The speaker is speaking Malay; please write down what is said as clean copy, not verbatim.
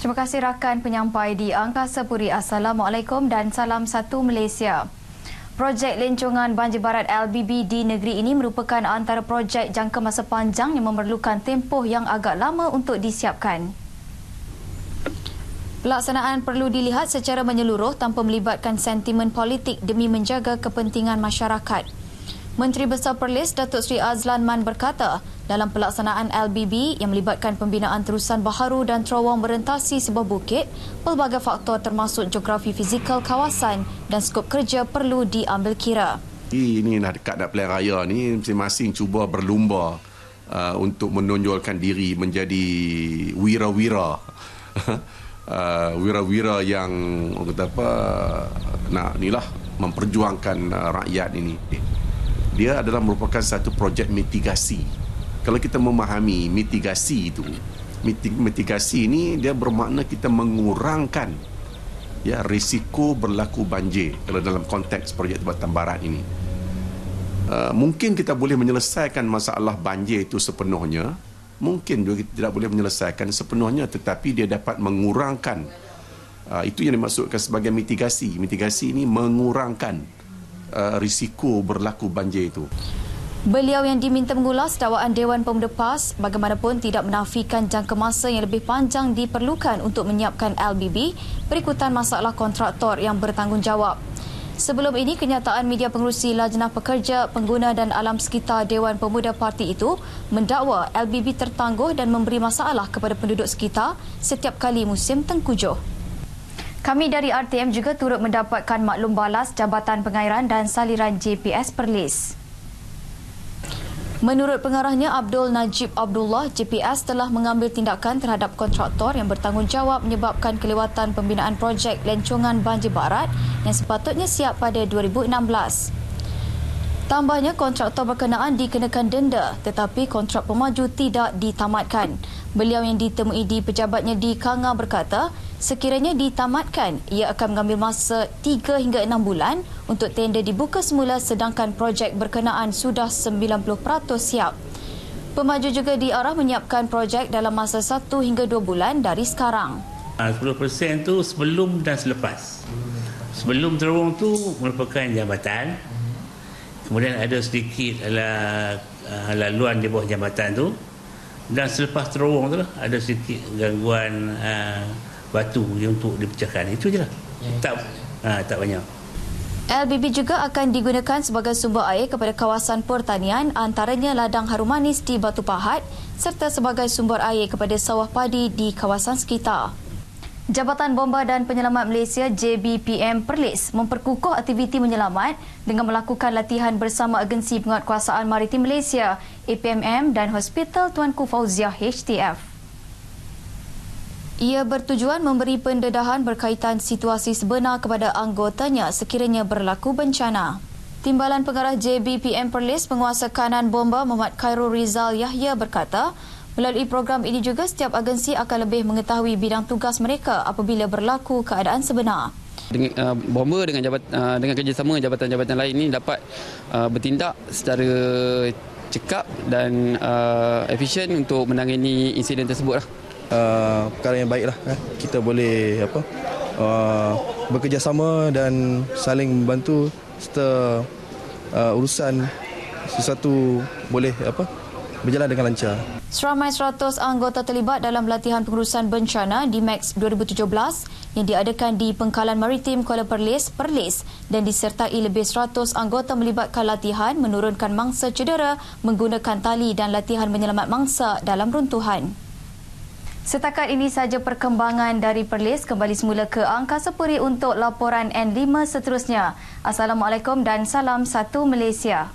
Terima kasih rakan penyampai di Angkasa Puri. Assalamualaikum dan salam satu Malaysia. Projek Lencongan Banjir Barat LBB di negeri ini merupakan antara projek jangka masa panjang yang memerlukan tempoh yang agak lama untuk disiapkan. Pelaksanaan perlu dilihat secara menyeluruh tanpa melibatkan sentimen politik demi menjaga kepentingan masyarakat. Menteri Besar Perlis Datuk Seri Azlan Man berkata, dalam pelaksanaan LBB yang melibatkan pembinaan terusan baharu dan terowong merentasi sebuah bukit, pelbagai faktor termasuk geografi fizikal kawasan dan skop kerja perlu diambil kira. Ini dekat pilihan raya ni, masing-masing cuba berlumba untuk menonjolkan diri menjadi wira-wira. Wira-wira yang nak memperjuangkan rakyat ini. Dia adalah merupakan satu projek mitigasi. Kalau kita memahami mitigasi itu, mitigasi ini dia bermakna kita mengurangkan risiko berlaku banjir. Kalau dalam konteks projek Tempatan Barat ini, mungkin kita boleh menyelesaikan masalah banjir itu sepenuhnya. Mungkin juga kita tidak boleh menyelesaikan sepenuhnya, tetapi dia dapat mengurangkan. Itu yang dimaksudkan sebagai mitigasi. Mitigasi ini mengurangkan risiko berlaku banjir itu. Beliau yang diminta mengulas dakwaan Dewan Pemuda PAS bagaimanapun tidak menafikan jangka masa yang lebih panjang diperlukan untuk menyiapkan LBB berikutan masalah kontraktor yang bertanggungjawab. Sebelum ini, kenyataan media pengerusi Lajnah Pekerja, Pengguna dan Alam Sekitar Dewan Pemuda Parti itu mendakwa LBB tertangguh dan memberi masalah kepada penduduk sekitar setiap kali musim tengkujuh. Kami dari RTM juga turut mendapatkan maklum balas Jabatan Pengairan dan Saliran JPS Perlis. Menurut pengarahnya Abdul Najib Abdullah, JPS telah mengambil tindakan terhadap kontraktor yang bertanggungjawab menyebabkan kelewatan pembinaan projek Lencongan Banjir Barat yang sepatutnya siap pada 2016. Tambahnya, kontraktor berkenaan dikenakan denda tetapi kontrak pemaju tidak ditamatkan. Beliau yang ditemui di pejabatnya di Kanga berkata, sekiranya ditamatkan, ia akan mengambil masa 3 hingga 6 bulan untuk tender dibuka semula sedangkan projek berkenaan sudah 90% siap. Pemaju juga diarah menyiapkan projek dalam masa 1 hingga 2 bulan dari sekarang. 10% tu sebelum dan selepas. Sebelum terowong tu merupakan jambatan. Kemudian ada sedikit laluan di bawah jambatan tu. Dan selepas terowong tu ada sedikit gangguan batu yang untuk dipecahkan. Itu je lah. Tak banyak. LBB juga akan digunakan sebagai sumber air kepada kawasan pertanian, antaranya ladang harum manis di Batu Pahat serta sebagai sumber air kepada sawah padi di kawasan sekitar. Jabatan Bomba dan Penyelamat Malaysia JBPM Perlis memperkukuh aktiviti menyelamat dengan melakukan latihan bersama Agensi Penguatkuasaan Maritim Malaysia APMM dan Hospital Tuanku Fauziah HTF. Ia bertujuan memberi pendedahan berkaitan situasi sebenar kepada anggotanya sekiranya berlaku bencana. Timbalan Pengarah JBPM Perlis Penguasa Kanan Bomba Muhammad Khairul Rizal Yahya berkata, melalui program ini juga setiap agensi akan lebih mengetahui bidang tugas mereka apabila berlaku keadaan sebenar. Bomba dengan kerjasama jabatan-jabatan lain ini dapat bertindak secara cekap dan efisien untuk menangani insiden tersebut. Perkara yang baiklah, kita boleh bekerjasama dan saling membantu serta urusan sesuatu boleh berjalan dengan lancar. Seramai 100 anggota terlibat dalam latihan pengurusan bencana di MAX 2017 yang diadakan di Pengkalan Maritim Kuala Perlis dan disertai lebih 100 anggota melibatkan latihan menurunkan mangsa cedera menggunakan tali dan latihan menyelamat mangsa dalam runtuhan. Setakat ini sahaja perkembangan dari Perlis. Kembali semula ke Angkasa Puri untuk laporan N5 seterusnya. Assalamualaikum dan salam satu Malaysia.